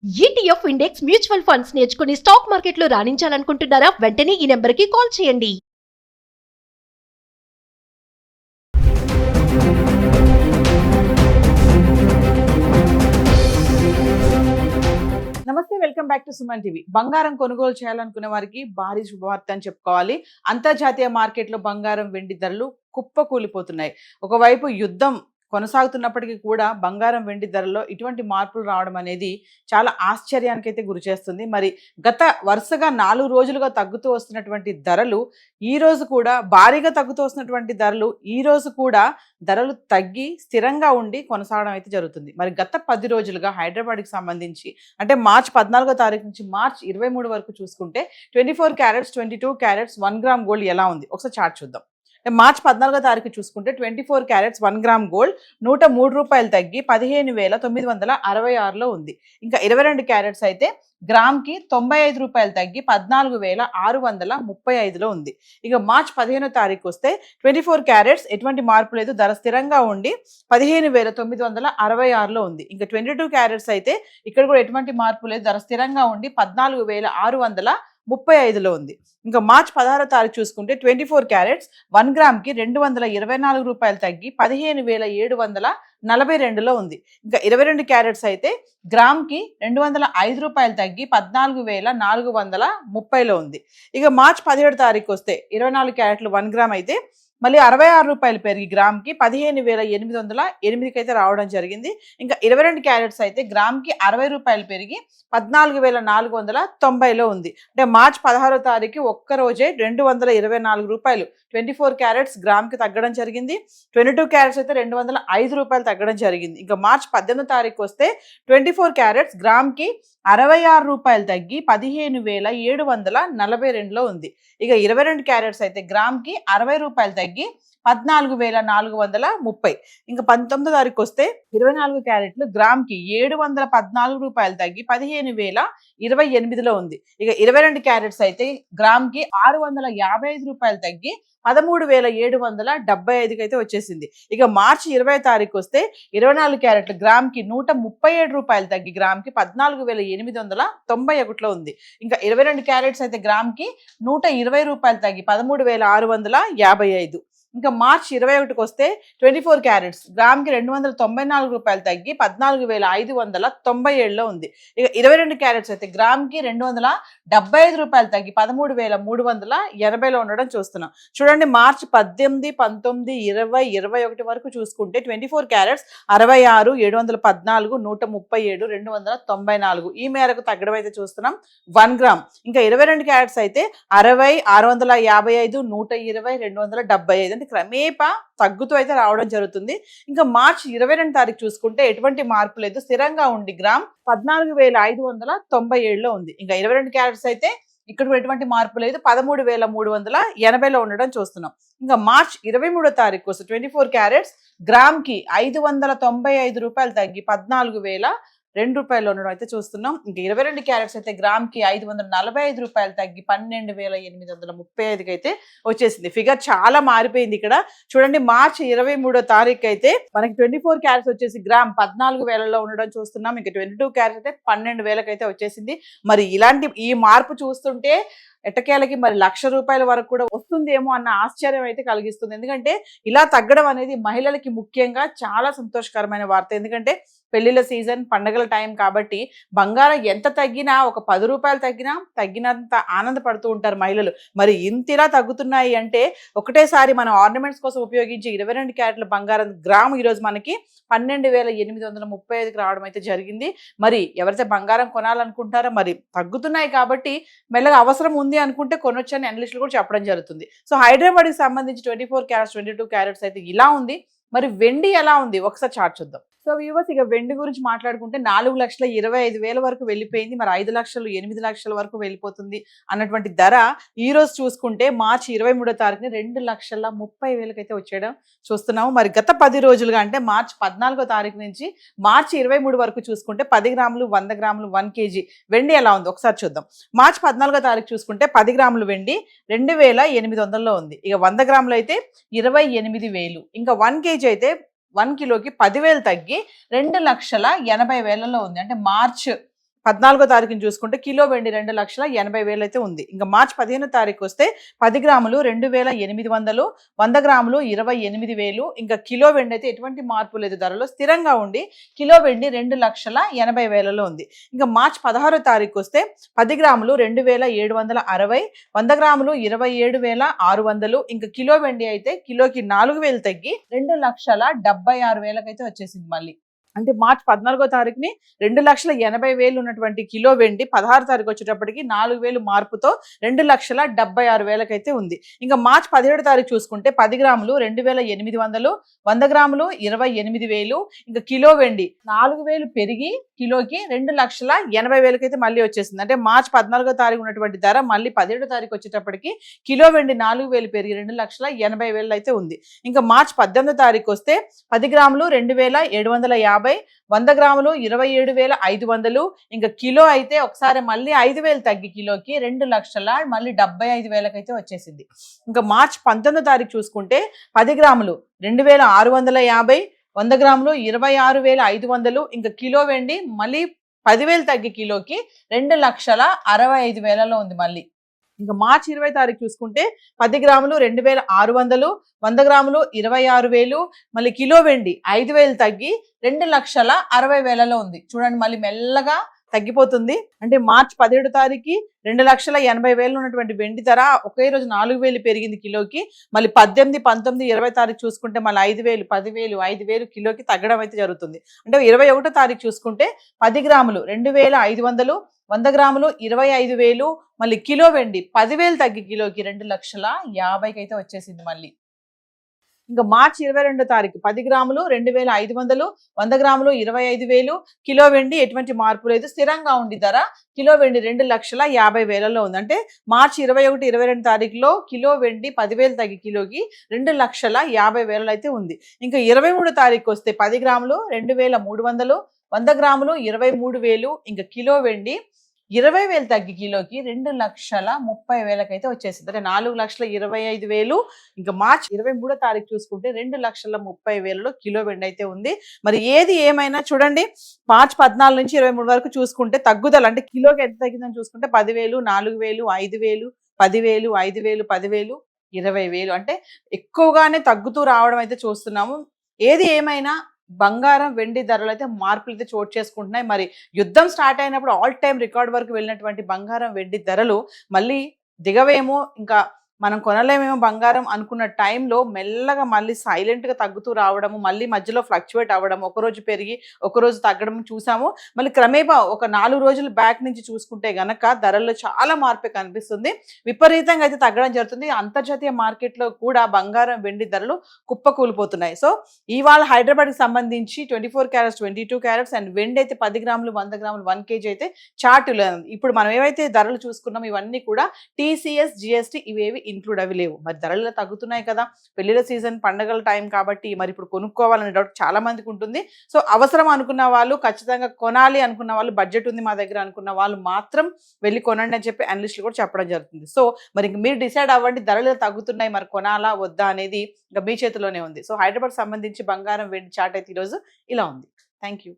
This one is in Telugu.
ఈటీఎఫ్ ఇండెక్స్ మ్యూచువల్ ఫండ్స్ నేర్చుకుని స్టాక్ మార్కెట్లో రాణించాలనుకుంటున్నారా? వెంటనే ఈ నెంబర్కి కాల్ చేయండి. నమస్తే, welcome back to Suman TV. బంగారం కొనుగోలు చేయాలనుకునే వారికి భారీ శుభవార్త అని చెప్పుకోవాలి. అంతర్జాతీయ మార్కెట్లో బంగారం వెండి ధరలు కుప్పకూలిపోతున్నాయి. ఒకవైపు యుద్ధం కొనసాగుతున్నప్పటికీ కూడా బంగారం వెండి ధరల్లో ఇటువంటి మార్పులు రావడం అనేది చాలా ఆశ్చర్యానికైతే గురి చేస్తుంది. మరి గత వరుసగా 4 రోజులుగా తగ్గుతూ వస్తున్నటువంటి ధరలు ఈ రోజు కూడా భారీగా తగ్గుతూ వస్తున్నటువంటి ధరలు ఈ రోజు కూడా ధరలు తగ్గి స్థిరంగా ఉండి కొనసాగడం అయితే జరుగుతుంది. మరి గత 10 రోజులుగా హైదరాబాద్కి సంబంధించి అంటే మార్చి 14వ తారీఖు నుంచి మార్చి 23 వరకు చూసుకుంటే 24 క్యారెట్స్ 22 క్యారెట్స్ 1 గ్రామ్ గోల్డ్ ఎలా ఉంది ఒకసారి చార్ట్ చూద్దాం. మార్చి 14వ తారీఖు చూసుకుంటే 24 క్యారెట్స్ 1 గ్రామ్ గోల్డ్ 103 రూపాయలు తగ్గి 15,966లో ఉంది. ఇంకా 22 క్యారెట్స్ అయితే గ్రామ్కి 95 రూపాయలు తగ్గి 14,635లో ఉంది. ఇక మార్చి 15వ తారీఖు వస్తే 24 క్యారెట్స్ ఎటువంటి మార్పు లేదు, ధర స్థిరంగా ఉండి 15,966లో ఉంది. ఇంకా 22 క్యారెట్స్ అయితే ఇక్కడ కూడా ఎటువంటి మార్పు లేదు, ధర స్థిరంగా ఉండి 14,635లో ఉంది. ఇంకా మార్చి 16వ తారీఖు చూసుకుంటే 24 క్యారెట్స్ 1 గ్రామ్కి 224 రూపాయలు తగ్గి 15,742లో ఉంది. ఇంకా 22 క్యారెట్స్ అయితే గ్రామ్కి 205 రూపాయలు తగ్గి 14,430లో ఉంది. ఇక మార్చి 17వ తారీఖు వస్తే 24 క్యారెట్లు 1 గ్రామ్ అయితే మళ్ళీ 66 రూపాయలు పెరిగి గ్రామ్కి 15,808కి అయితే రావడం జరిగింది. ఇంకా 22 క్యారెట్స్ అయితే గ్రామ్కి 60 రూపాయలు పెరిగి 14,490లో ఉంది. అంటే మార్చి 16వ తారీఖు ఒక్కరోజే 224 రూపాయలు 24 క్యారెట్స్ గ్రామ్కి తగ్గడం జరిగింది. 22 క్యారెట్స్ అయితే 205 రూపాయలు తగ్గడం జరిగింది. ఇంకా మార్చి 18వ తారీఖు వస్తే 24 క్యారెట్స్ గ్రామ్కి 66 రూపాయలు తగ్గి 15,742లో ఉంది. ఇక 22 క్యారెట్స్ అయితే గ్రామ్కి 60 రూపాయలు తగ్గి 14,430. ఇంకా 19వ తారీఖు వస్తే 24 క్యారెట్లు గ్రామ్కి 714 రూపాయలు తగ్గి 15,028లో ఉంది. ఇక 22 క్యారెట్స్ అయితే గ్రామ్కి 655 రూపాయలు తగ్గి 13,775కి అయితే వచ్చేసింది. ఇక మార్చి 20వ తారీఖు వస్తే 24 క్యారెట్లు గ్రామ్కి 137 రూపాయలు తగ్గి గ్రామ్కి 14,891లో ఉంది. ఇంకా 22 క్యారెట్స్ అయితే గ్రామ్కి 120 రూపాయలు తగ్గి 13,655. ఇంకా మార్చి 21కి వస్తే 24 క్యారెట్స్ గ్రామ్కి 294 రూపాయలు తగ్గి 14,597లో ఉంది. ఇక 22 క్యారెట్స్ అయితే గ్రామ్కి 275 రూపాయలు తగ్గి 13,380లో ఉండడం చూస్తున్నాం. చూడండి, మార్చి 18, 19, 20, 21 వరకు చూసుకుంటే 24 క్యారెట్స్ 66, 714, 137, 294 ఈ మేరకు తగ్గడం అయితే చూస్తున్నాం 1 గ్రామ్. ఇంకా 22 క్యారెట్స్ అయితే 60, 655, 120, 275 అంటే క్రమేపా తగ్గుతూ అయితే రావడం జరుగుతుంది. ఇంకా మార్చి 22వ తారీఖు చూసుకుంటే ఎటువంటి మార్పు లేదు, స్థిరంగా ఉండి గ్రామ్ 14,597లో ఉంది. ఇంకా 22 క్యారెట్స్ అయితే ఇక్కడ కూడా ఎటువంటి మార్పు లేదు, 13,380లో ఉండడం చూస్తున్నాం. ఇంకా మార్చి 23వ తారీఖు వస్తే 24 క్యారెట్స్ గ్రామ్కి 595 రూపాయలు తగ్గి 14,002 రూపాయలు ఉండడం అయితే చూస్తున్నాం. ఇంకా 22 క్యారెట్స్ అయితే గ్రామ్కి 545 రూపాయలు తగ్గి 12,835కి అయితే వచ్చేసింది. ఫిగర్ చాలా మారిపోయింది. ఇక్కడ చూడండి, మార్చి 23వ తారీఖు అయితే మనకి 24 క్యారెట్స్ వచ్చేసి గ్రామ్ 14,000లో ఉండడం చూస్తున్నాం. ఇంకా 22 క్యారెట్స్ అయితే 12,000కి అయితే వచ్చేసింది. మరి ఇలాంటి ఈ మార్పు చూస్తుంటే ఎట్టకేలకి మరి 1,00,000 రూపాయల వరకు కూడా వస్తుందేమో అన్న ఆశ్చర్యం అయితే కలిగిస్తుంది. ఎందుకంటే ఇలా తగ్గడం అనేది మహిళలకి ముఖ్యంగా చాలా సంతోషకరమైన వార్త. ఎందుకంటే పెళ్లిళ్ళ సీజన్, పండగల టైం కాబట్టి బంగారం ఎంత తగ్గినా ఒక 10 రూపాయలు తగ్గినంత ఆనందపడుతూ ఉంటారు మహిళలు. మరి ఇంతలా తగ్గుతున్నాయి అంటే ఒకటేసారి మనం ఆర్నమెంట్స్ కోసం ఉపయోగించే 22 క్యారెట్ల బంగారం గ్రామ్ ఈరోజు మనకి 12,835కి రావడం అయితే జరిగింది. మరి ఎవరైతే బంగారం కొనాలనుకుంటారో మరి తగ్గుతున్నాయి కాబట్టి మెల్లగా అవసరం ఉంది అనుకుంటే కొనొచ్చని అనలిస్టులు కూడా చెప్పడం జరుగుతుంది. సో హైదరాబాద్కి సంబంధించి 24 క్యారెట్స్ 22 క్యారెట్స్ అయితే ఇలా ఉంది. మరి వెండి ఎలా ఉంది ఒకసారి చార్ట్ చూద్దాం. సో వ్యూవర్స్, ఇక వెండి గురించి మాట్లాడుకుంటే 4,25,000 వరకు వెళ్ళిపోయింది. మరి 5 లక్షలు 8 లక్షల వరకు వెళ్ళిపోతుంది అన్నటువంటి ధర ఈ రోజు చూసుకుంటే మార్చి 23వ తారీఖుని 2,30,000కి అయితే వచ్చేయడం చూస్తున్నాము. మరి గత 10 రోజులుగా అంటే మార్చి 14వ తారీఖు నుంచి మార్చి 23 వరకు చూసుకుంటే 10 గ్రాములు 100 గ్రాములు 1 కేజీ వెండి ఎలా ఉంది ఒకసారి చూద్దాం. మార్చి 14వ తారీఖు చూసుకుంటే 10 గ్రాములు వెండి 2,800లో ఉంది. ఇక 100 గ్రాములు అయితే 28,000. ఇంకా 1 కేజీ అయితే 1 కిలోకి 10,000 తగ్గి 2,80,000లో ఉంది. అంటే మార్చ్ 14వ తారీఖుని చూసుకుంటే కిలో వెండి 2,80,000 అయితే ఉంది. ఇంకా మార్చి 15వ తారీఖు వస్తే 10 గ్రాములు 2,800, 100 గ్రాములు 28,000. ఇంకా కిలో వెండి అయితే ఎటువంటి మార్పు లేదు, ధరలో స్థిరంగా ఉండి కిలో వెండి 2,80,000లో ఉంది. ఇంకా మార్చి 16వ తారీఖు వస్తే 10 గ్రాములు 2,760, 100 గ్రాములు 27,600. ఇంకా కిలో వెండి అయితే కిలోకి 4,000 తగ్గి 2,76,000 అయితే వచ్చేసింది మళ్ళీ. అంటే మార్చి 14వ తారీఖుని 2,80,000 ఉన్నటువంటి కిలో వెండి 16 తారీఖు వచ్చేటప్పటికి 4,000 మార్పుతో 2,76,000 అయితే ఉంది. ఇంకా మార్చి 17వ తారీఖు చూసుకుంటే 10 గ్రాములు 2,800, 100 గ్రాములు 28,000. ఇంకా కిలో వెండి 4,000 పెరిగి కిలోకి 2,80,000 అయితే మళ్ళీ వచ్చేసింది. అంటే మార్చి 14వ తారీఖు ఉన్నటువంటి ధర మళ్ళీ 17వ తారీఖు వచ్చేటప్పటికి కిలో వెండి 4,000 పెరిగి 2,80,000 అయితే ఉంది. ఇంకా మార్చి 18వ తారీఖు వస్తే 10 గ్రాములు 2,750, 100 గ్రాములు 27,500. ఇంకా కిలో అయితే ఒకసారి మళ్ళీ 5,000 తగ్గి కిలోకి 2,75,000 అయితే వచ్చేసింది. ఇంకా మార్చి 19వ తారీఖు చూసుకుంటే 10 గ్రాములు 2,650, 100 గ్రాములు 26,500. ఇంకా కిలో వెండి మళ్ళీ 10,000 తగ్గి కిలోకి 2,65,000లో ఉంది మళ్ళీ. ఇంకా మార్చి 20వ తారీఖు చూసుకుంటే 10 గ్రాములు 2,600, 100 గ్రాములు 26,000. మళ్ళీ కిలో వెండి 5,000 తగ్గి 2,60,000లో ఉంది. చూడండి మళ్ళీ మెల్లగా తగ్గిపోతుంది. అంటే మార్చి 17వ తారీఖు 2,80,000 ఉన్నటువంటి వెండి ధర ఒకే రోజు 4,000 పెరిగింది కిలోకి. మళ్ళీ 18, 19, 20 తారీఖు చూసుకుంటే మళ్ళీ 5,000, 10,000, 5,000 కిలోకి తగ్గడం అయితే జరుగుతుంది. అంటే 21వ తారీఖు చూసుకుంటే 10 గ్రాములు 2,500, 100 గ్రాములు 25,000. మళ్ళీ కిలో వెండి 10,000 తగ్గి కిలోకి 2,50,000 అయితే వచ్చేసింది మళ్ళీ. ఇంకా మార్చి 22వ తారీఖు 10 గ్రాములు 2,500, 100 గ్రాములు 25,000. కిలో వెండి ఎటువంటి మార్పు లేదు, స్థిరంగా ఉండి ధర కిలో వెండి 2,50,000లో ఉంది. అంటే మార్చి 21, 22 తారీఖులో కిలో వెండి 10,000 తగ్గి కిలోకి 2,50,000 అయితే ఉంది. ఇంకా 23వ తారీఖు వస్తే 10 గ్రాములు 2,300, 100 గ్రాములు 23,000. ఇంకా కిలో వెండి 20,000 తగ్గి కిలోకి 2,30,000 అయితే వచ్చేసింది. అంటే 4,25,000. ఇంకా మార్చి 23వ తారీఖు చూసుకుంటే 2,30,000లో కిలో వెండి అయితే ఉంది. మరి ఏది ఏమైనా చూడండి, మార్చి 14 నుంచి 23 వరకు చూసుకుంటే తగ్గుదల, అంటే కిలోకి ఎంత తగ్గిందని చూసుకుంటే 10,000, 4,000, 5,000, 10,000, 5,000, 10,000, 20,000. అంటే ఎక్కువగానే తగ్గుతూ రావడం అయితే చూస్తున్నాము. ఏది ఏమైనా బంగారం వెండి ధరలు అయితే మార్పులు అయితే చోటు చేసుకుంటున్నాయి. మరి యుద్ధం స్టార్ట్ అయినప్పుడు ఆల్ టైమ్ రికార్డ్ వరకు వెళ్ళినటువంటి బంగారం వెండి ధరలు మళ్ళీ దిగవేమో, ఇంకా మనం కొనలేమేమో బంగారం అనుకున్న టైంలో మెల్లగా మళ్ళీ సైలెంట్గా తగ్గుతూ రావడము, మళ్ళీ మధ్యలో ఫ్లక్చువేట్ అవ్వడం, ఒకరోజు పెరిగి ఒకరోజు తగ్గడం చూసాము. మళ్ళీ క్రమేపా ఒక 4 రోజుల బ్యాక్ నుంచి చూసుకుంటే గనక ధరల్లో చాలా మార్పే కనిపిస్తుంది. విపరీతంగా అయితే తగ్గడం జరుగుతుంది. అంతర్జాతీయ మార్కెట్లో కూడా బంగారం వెండి ధరలు కుప్పకూలిపోతున్నాయి. సో ఇవాళ హైదరాబాద్కి సంబంధించి 24 క్యారెట్స్, 22 క్యారెట్స్ అండ్ వెండి అయితే 10 గ్రాములు, 100 గ్రాములు, 1 kg అయితే చార్టులు. ఇప్పుడు మనం ఏవైతే ధరలు చూసుకున్నాం ఇవన్నీ కూడా TCS, GST ఇవేవి ఇంక్లూడ్ అవి లేవు. మరి ధరలు తగ్గుతున్నాయి కదా, పెళ్లిళ్ళ సీజన్, పండగల టైం కాబట్టి మరి ఇప్పుడు కొనుక్కోవాలనే డౌట్ చాలా మందికి ఉంటుంది. సో అవసరం అనుకున్న వాళ్ళు, ఖచ్చితంగా కొనాలి అనుకున్న వాళ్ళు, బడ్జెట్ ఉంది మా దగ్గర అనుకున్న వాళ్ళు మాత్రం వెళ్ళి కొనండి అని చెప్పి అనలిస్టులు కూడా చెప్పడం జరుగుతుంది. సో మరి మీరు డిసైడ్ అవ్వండి, ధరలు తగ్గుతున్నాయి మరి కొనాలా వద్దా అనేది ఇంకా మీ చేతిలోనే ఉంది. సో హైదరాబాద్ సంబంధించి బంగారం వెండి చార్ట్ అయితే ఈరోజు ఇలా ఉంది. Thank you.